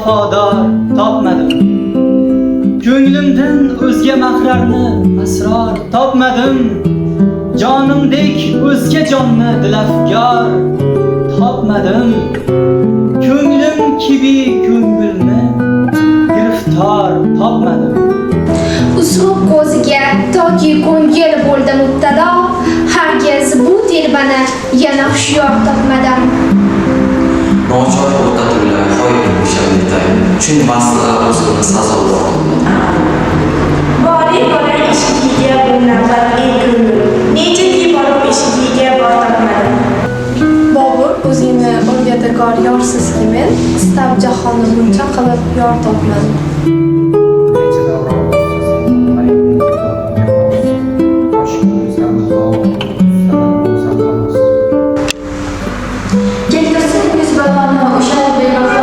vafodor topmadim. Ko'nglimdan o'zga mahrarni asror topmadim. Jonimdek o'zga jonni dilafgor topmadim. Ko'nglim kibi ko'ngilni giriftor topmadim. Uslub ko'ziga toki ko'ngil bo'ldi mubtalo, hargiz bu telbani yana hushyor topmadim. Nochor o'rtatilgan qo'yib o'shanday tushunmaslar o'zini sazovor Bori bola eshigiga bo'lnabat ko'ngil, nechaki bola eshigiga bor topmadim. Bobur o'zingni o'rgatagor yorsiz men, istab jahonni buncha qilib yor topmadim. Keltirsin yuz baloni o'sha bevafo